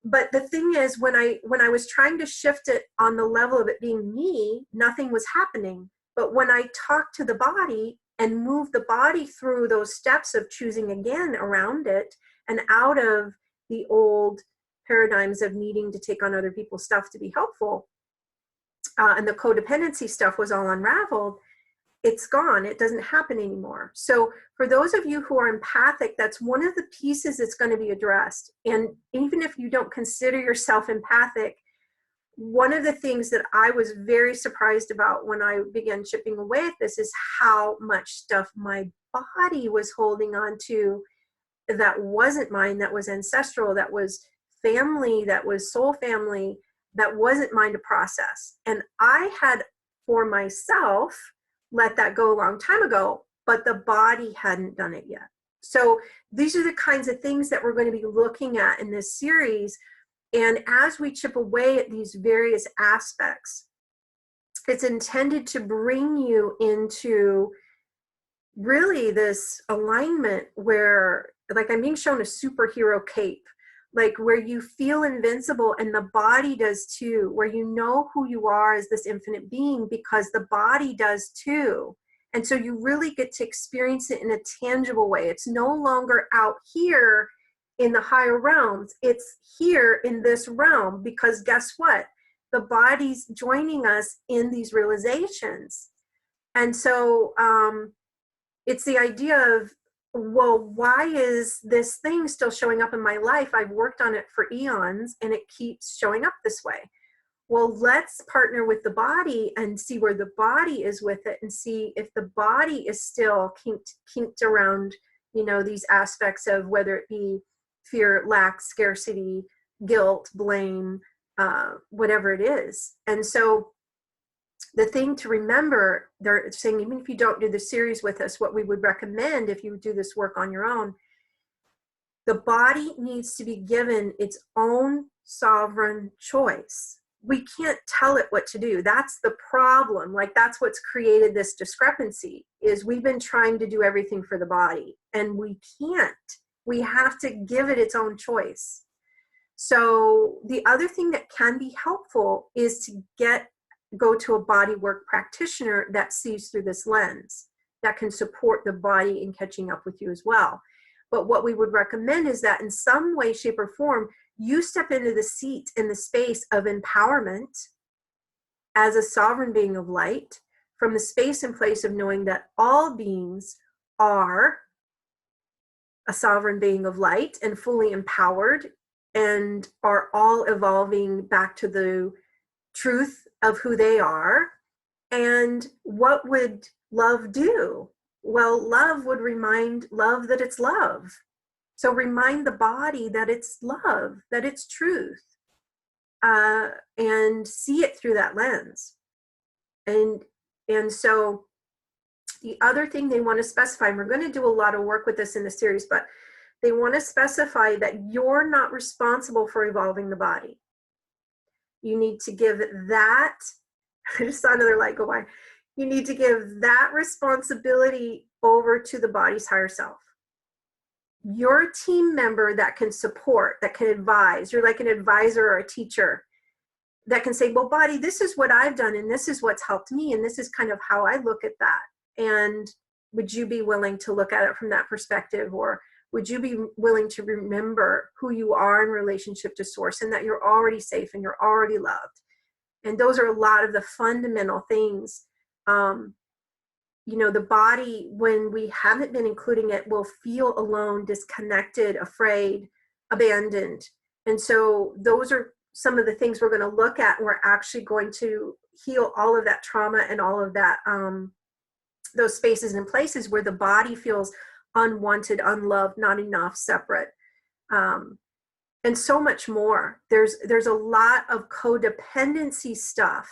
But the thing is, when I was trying to shift it on the level of it being me, nothing was happening. But when I talked to the body and moved the body through those steps of choosing again around it and out of the old paradigms of needing to take on other people's stuff to be helpful, and the codependency stuff was all unraveled, it's gone. It doesn't happen anymore. So for those of you who are empathic, that's one of the pieces that's going to be addressed. And even if you don't consider yourself empathic, one of the things that I was very surprised about when I began chipping away at this is how much stuff my body was holding on to that wasn't mine, that was ancestral, that was family, that was soul family, that wasn't mine to process. And I had, for myself, let that go a long time ago, but the body hadn't done it yet. So these are the kinds of things that we're going to be looking at in this series. And as we chip away at these various aspects, it's intended to bring you into really this alignment where, like, I'm being shown a superhero cape, like where you feel invincible, and the body does too, where you know who you are as this infinite being because the body does too. And so you really get to experience it in a tangible way. It's no longer out here in the higher realms. It's here in this realm, because guess what? The body's joining us in these realizations. And so it's the idea of, well, why is this thing still showing up in my life? I've worked on it for eons and it keeps showing up this way. Well, let's partner with the body and see where the body is with it, and see if the body is still kinked around, these aspects of whether it be fear, lack, scarcity, guilt, blame, whatever it is. And so the thing to remember, they're saying, even if you don't do the series with us, what we would recommend if you do this work on your own, the body needs to be given its own sovereign choice. we can't tell it what to do. That's the problem. Like, that's what's created this discrepancy, is we've been trying to do everything for the body, and we can't. We have to give it its own choice. So the other thing that can be helpful is to go to a body work practitioner that sees through this lens, that can support the body in catching up with you as well. But what we would recommend is that in some way, shape, or form, you step into the seat in the space of empowerment as a sovereign being of light, from the space and place of knowing that all beings are a sovereign being of light and fully empowered, and are all evolving back to the truth of who they are. And what would love do? Well, love would remind love that it's love. So remind the body that it's love, that it's truth, and see it through that lens. And so the other thing they want to specify, and we're going to do a lot of work with this in the series, but they want to specify that you're not responsible for evolving the body. You need to give that, I just saw another light go by. You need to give that responsibility over to the body's higher self. You're a team member that can support, that can advise. You're like an advisor or a teacher that can say, well, body, this is what I've done, and this is what's helped me, and this is kind of how I look at that. And would you be willing to look at it from that perspective? Or would you be willing to remember who you are in relationship to source, and that you're already safe and you're already loved? And those are a lot of the fundamental things. The body, when we haven't been including it, will feel alone, disconnected, afraid, abandoned. And so those are some of the things we're going to look at. We're actually going to heal all of that trauma and all of that, those spaces and places where the body feels unwanted, unloved, not enough, separate, and so much more. There's a lot of codependency stuff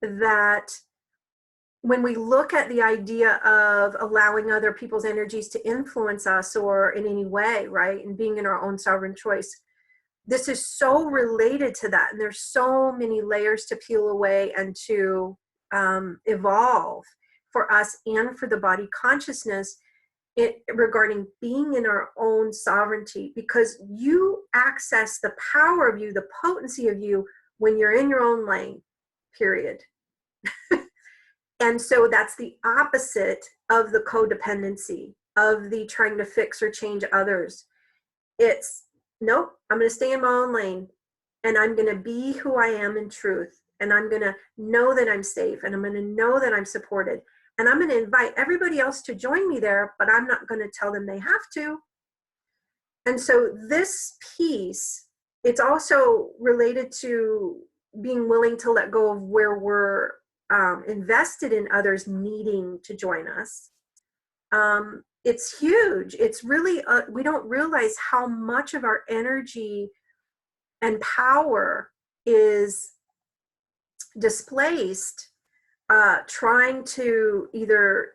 that, when we look at the idea of allowing other people's energies to influence us or in any way, right, and being in our own sovereign choice, this is so related to that. And there's so many layers to peel away and to evolve for us and for the body consciousness, regarding being in our own sovereignty, because you access the power of you, the potency of you, when you're in your own lane, period. And so that's the opposite of the codependency, of the trying to fix or change others. It's, nope, I'm going to stay in my own lane, and I'm going to be who I am in truth. And I'm going to know that I'm safe, and I'm going to know that I'm supported. And I'm going to invite everybody else to join me there, but I'm not going to tell them they have to. And so this piece, it's also related to being willing to let go of where we're invested in others needing to join us. It's huge. It's really, we don't realize how much of our energy and power is displaced trying to either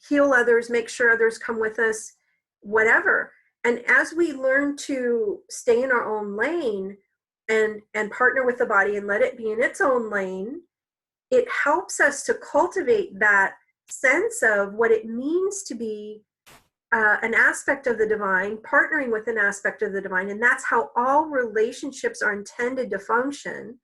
heal others, make sure others come with us, whatever. And as we learn to stay in our own lane and partner with the body and let it be in its own lane, it helps us to cultivate that sense of what it means to be an aspect of the divine, partnering with an aspect of the divine. And that's how all relationships are intended to function,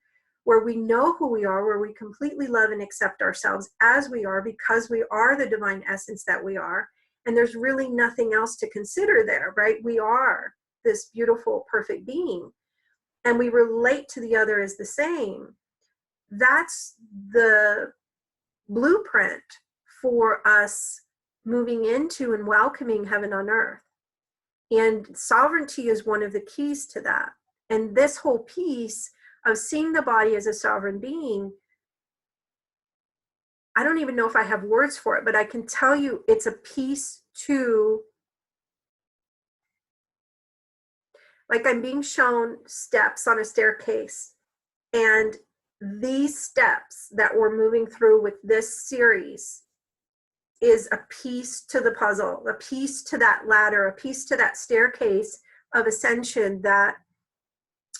where we know who we are, where we completely love and accept ourselves as we are, because we are the divine essence that we are. And there's really nothing else to consider there, right? We are this beautiful, perfect being, and we relate to the other as the same. That's the blueprint for us moving into and welcoming heaven on earth. And sovereignty is one of the keys to that. And this whole piece of seeing the body as a sovereign being, I don't even know if I have words for it, but I can tell you it's a piece to, like, I'm being shown steps on a staircase, and these steps that we're moving through with this series is a piece to the puzzle, a piece to that ladder, a piece to that staircase of ascension that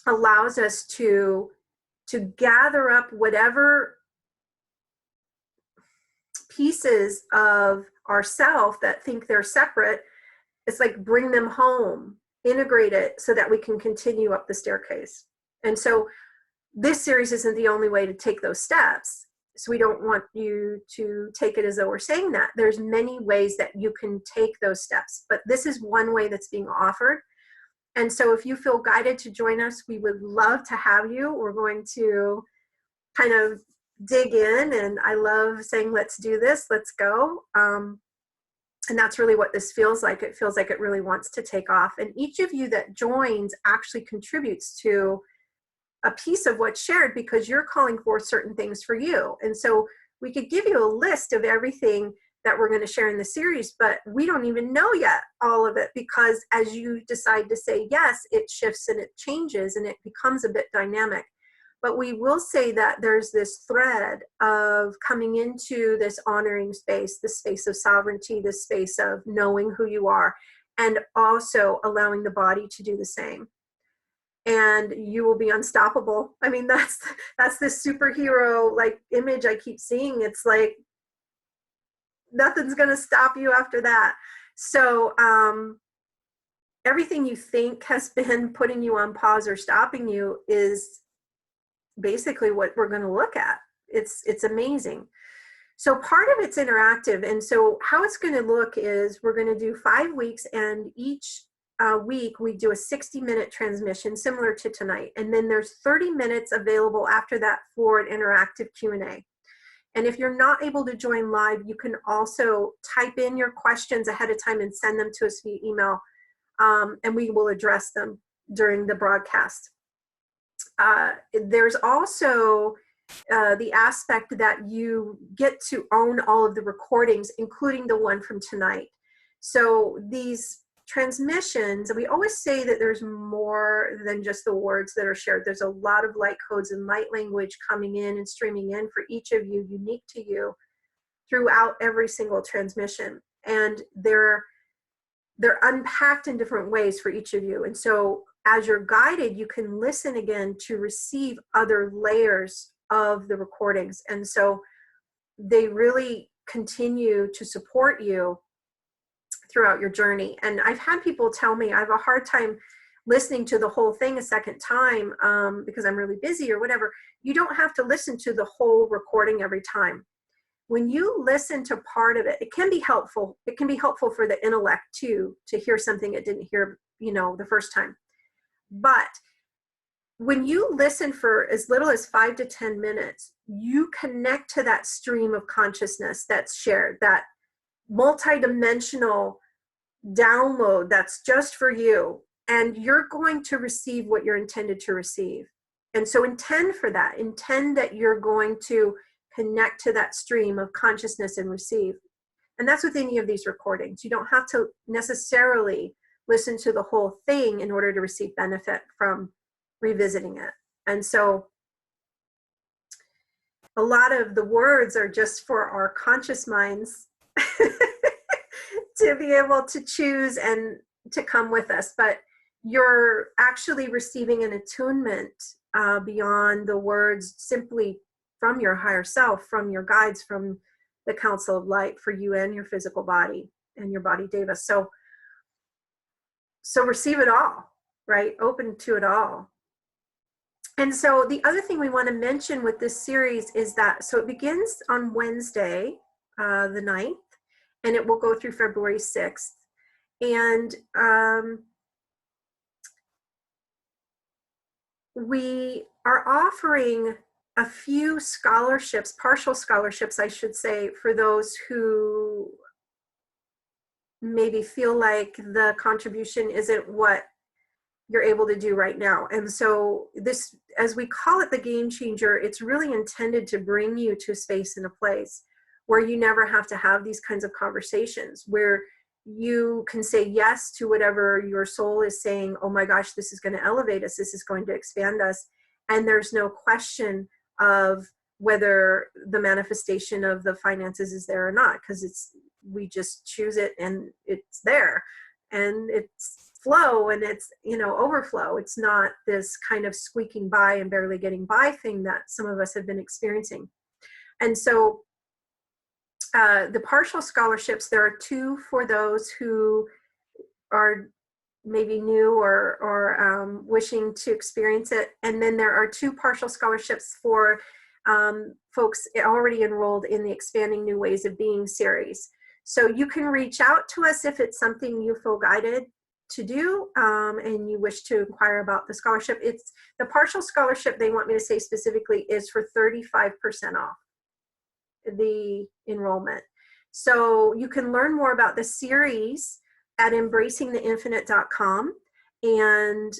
allows us to to gather up whatever pieces of ourself that think they're separate. It's like bring them home, integrate it so that we can continue up the staircase. And so this series isn't the only way to take those steps. So we don't want you to take it as though we're saying that. There's many ways that you can take those steps, but this is one way that's being offered. And so if you feel guided to join us, we would love to have you. We're going to kind of dig in, and I love saying, let's do this, let's go. And that's really what this feels like. It feels like it really wants to take off. And each of you that joins actually contributes to a piece of what's shared because you're calling for certain things for you. And so we could give you a list of everything that we're going to share in the series, but we don't even know yet all of it, because as you decide to say yes, it shifts and it changes and it becomes a bit dynamic. But we will say that there's this thread of coming into this honoring space, this space of sovereignty, this space of knowing who you are, and also allowing the body to do the same. And you will be unstoppable. I mean, that's this superhero like image I keep seeing. It's like nothing's going to stop you after that. So everything you think has been putting you on pause or stopping you is basically what we're going to look at. It's amazing. So part of it's interactive. And so how it's going to look is we're going to do 5 weeks, and each week we do a 60-minute transmission similar to tonight. And then there's 30 minutes available after that for an interactive Q&A. And if you're not able to join live, you can also type in your questions ahead of time and send them to us via email, and we will address them during the broadcast. There's also the aspect that you get to own all of the recordings, including the one from tonight. So these transmissions, we always say that there's more than just the words that are shared. There's a lot of light codes and light language coming in and streaming in for each of you, unique to you, throughout every single transmission. And they're unpacked in different ways for each of you. And so as you're guided, you can listen again to receive other layers of the recordings. And so they really continue to support you throughout your journey. And I've had people tell me I have a hard time listening to the whole thing a second time because I'm really busy or whatever. You don't have to listen to the whole recording every time. When you listen to part of it, it can be helpful. It can be helpful for the intellect too, to hear something it didn't hear, the first time. But when you listen for as little as 5 to 10 minutes, you connect to that stream of consciousness that's shared, that multidimensional download that's just for you, and you're going to receive what you're intended to receive. And so intend for that. Intend that you're going to connect to that stream of consciousness and receive. And that's with any of these recordings. You don't have to necessarily listen to the whole thing in order to receive benefit from revisiting it. And so a lot of the words are just for our conscious minds to be able to choose and to come with us. But you're actually receiving an attunement beyond the words, simply from your higher self, from your guides, from the Council of Light for you and your physical body and your body deva. So receive it all, right? Open to it all. And so the other thing we want to mention with this series is that, so it begins on Wednesday, the 9th, and it will go through February 6th. And we are offering a few scholarships, partial scholarships, I should say, for those who maybe feel like the contribution isn't what you're able to do right now. And so this, as we call it the Game Changer, it's really intended to bring you to a space and a place where you never have to have these kinds of conversations, where you can say yes to whatever your soul is saying, oh my gosh, this is going to elevate us, this is going to expand us. And there's no question of whether the manifestation of the finances is there or not, because we just choose it and it's there. And it's flow and it's, you know, overflow. It's not this kind of squeaking by and barely getting by thing that some of us have been experiencing. And so the partial scholarships, there are 2 for those who are maybe new or wishing to experience it. And then there are 2 partial scholarships for folks already enrolled in the Expanding New Ways of Being series. So you can reach out to us if it's something you feel guided to do and you wish to inquire about the scholarship. It's the partial scholarship, they want me to say specifically, is for 35% off the enrollment. So you can learn more about the series at embracingtheinfinite.com, and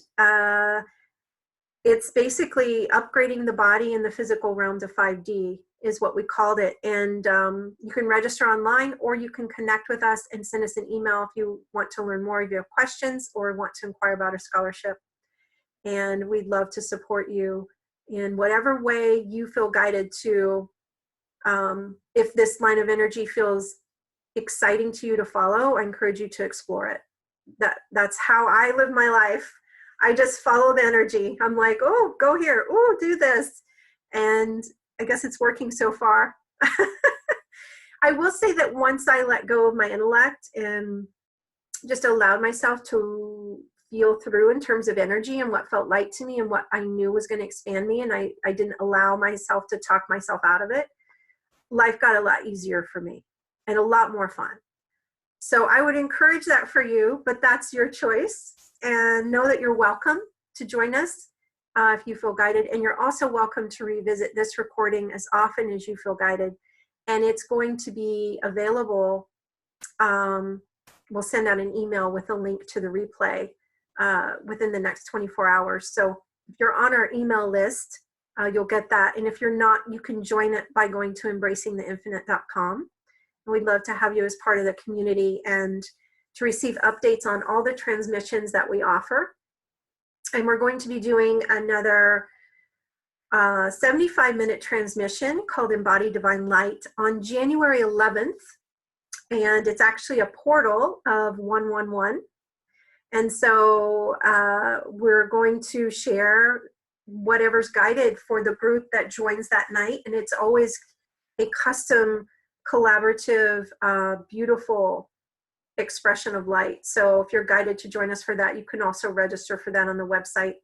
it's basically upgrading the body in the physical realm to 5D is what we called it. And you can register online, or you can connect with us and send us an email if you want to learn more, if you have questions or want to inquire about a scholarship. And we'd love to support you in whatever way you feel guided to. If this line of energy feels exciting to you to follow, I encourage you to explore it. That's how I live my life. I just follow the energy. I'm like, oh, go here. Oh, do this. And I guess it's working so far. I will say that once I let go of my intellect and just allowed myself to feel through in terms of energy and what felt light to me and what I knew was going to expand me, and I didn't allow myself to talk myself out of it, life got a lot easier for me and a lot more fun. So I would encourage that for you, but that's your choice. And know that you're welcome to join us if you feel guided. And you're also welcome to revisit this recording as often as you feel guided. And it's going to be available. We'll send out an email with a link to the replay within the next 24 hours. So if you're on our email list, you'll get that. And if you're not, you can join it by going to embracingtheinfinite.com. And we'd love to have you as part of the community and to receive updates on all the transmissions that we offer. And we're going to be doing another 75-minute transmission called Embodied Divine Light on January 11th. And it's actually a portal of 111. And so we're going to share whatever's guided for the group that joins that night. And it's always a custom, collaborative, beautiful expression of light. So if you're guided to join us for that, you can also register for that on the website.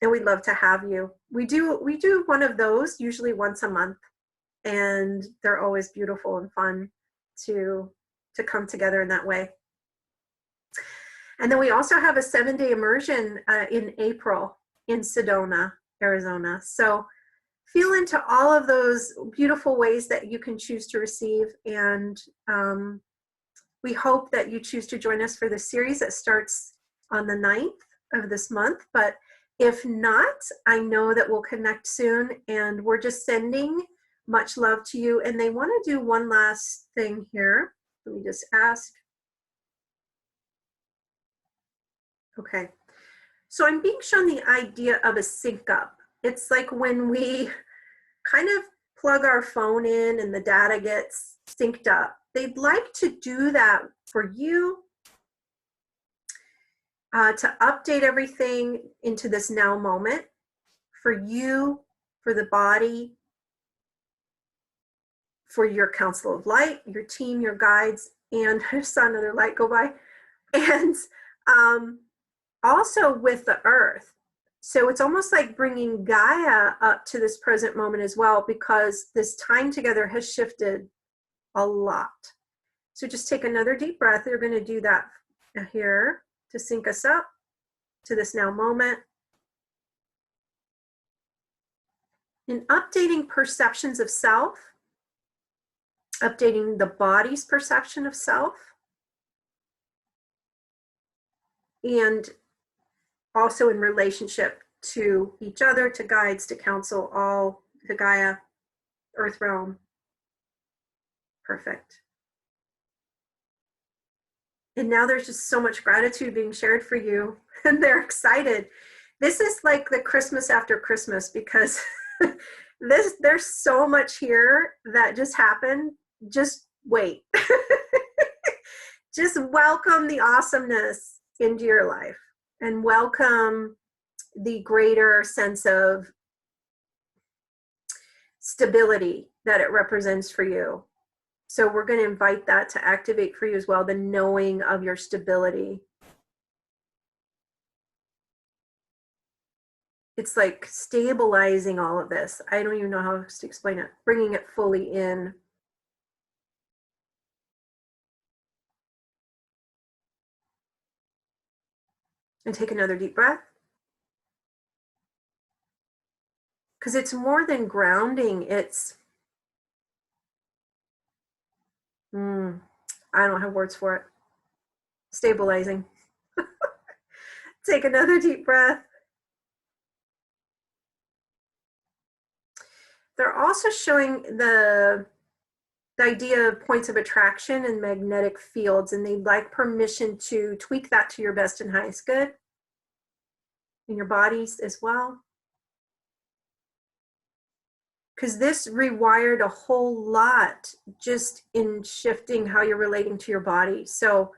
And we'd love to have you. We do one of those usually once a month, and they're always beautiful and fun to come together in that way. And then we also have a 7-day immersion in April in Sedona, Arizona. So feel into all of those beautiful ways that you can choose to receive. And we hope that you choose to join us for the series that starts on the 9th of this month. But if not, I know that we'll connect soon. And we're just sending much love to you. And they want to do one last thing here. Let me just ask. Okay. So I'm being shown the idea of a sync up. It's like when we kind of plug our phone in and the data gets synced up. They'd like to do that for you, to update everything into this now moment for you, for the body, for your council of light, your team, your guides, and I saw another light go by, and also with the earth. So it's almost like bringing Gaia up to this present moment as well, because this time together has shifted a lot. So just take another deep breath. You're going to do that here to sync us up to this now moment. In updating perceptions of self, updating the body's perception of self, and also in relationship to each other, to guides, to council, all to Gaia, earth realm. Perfect. And now there's just so much gratitude being shared for you, and they're excited. This is like the Christmas after Christmas, because there's so much here that just happened. Just wait. Just welcome the awesomeness into your life and welcome the greater sense of stability that it represents for you. So we're going to invite that to activate for you as well, the knowing of your stability. It's like stabilizing all of this. I don't even know how to explain it. Bringing it fully in. And take another deep breath. Because it's more than grounding. It's, I don't have words for it. Stabilizing. Take another deep breath. They're also showing the idea of points of attraction and magnetic fields, and they'd like permission to tweak that to your best and highest good in your bodies as well. Because this rewired a whole lot just in shifting how you're relating to your body. So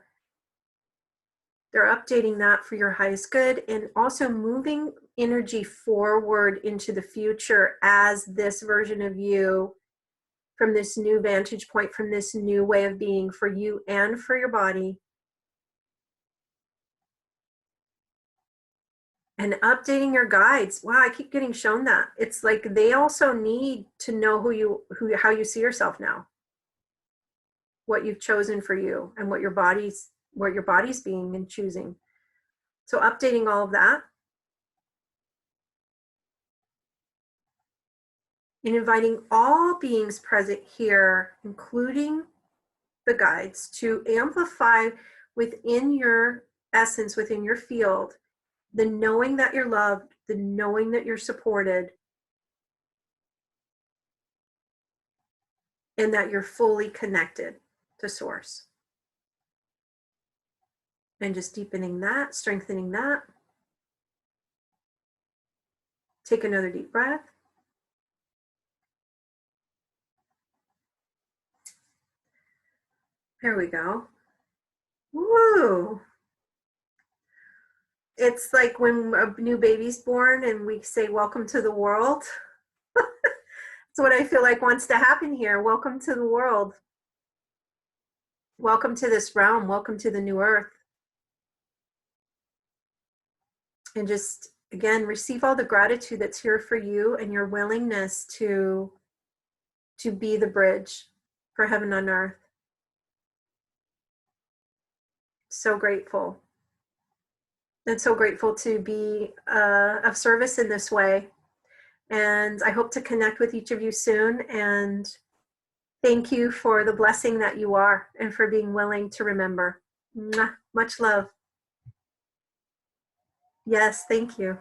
they're updating that for your highest good and also moving energy forward into the future as this version of you, from this new vantage point, from this new way of being for you and for your body. And updating your guides. Wow, I keep getting shown that. It's like they also need to know how you see yourself now. What you've chosen for you and what your body's being and choosing. So updating all of that. And inviting all beings present here, including the guides, to amplify within your essence, within your field, the knowing that you're loved, the knowing that you're supported, and that you're fully connected to Source. And just deepening that, strengthening that. Take another deep breath. There we go. Woo! It's like when a new baby's born and we say, welcome to the world. That's what I feel like wants to happen here. Welcome to the world. Welcome to this realm. Welcome to the new earth. And just, again, receive all the gratitude that's here for you and your willingness to be the bridge for heaven on earth. So grateful. And so grateful to be of service in this way. And I hope to connect with each of you soon. And thank you for the blessing that you are and for being willing to remember. Mwah. Much love. Yes, thank you.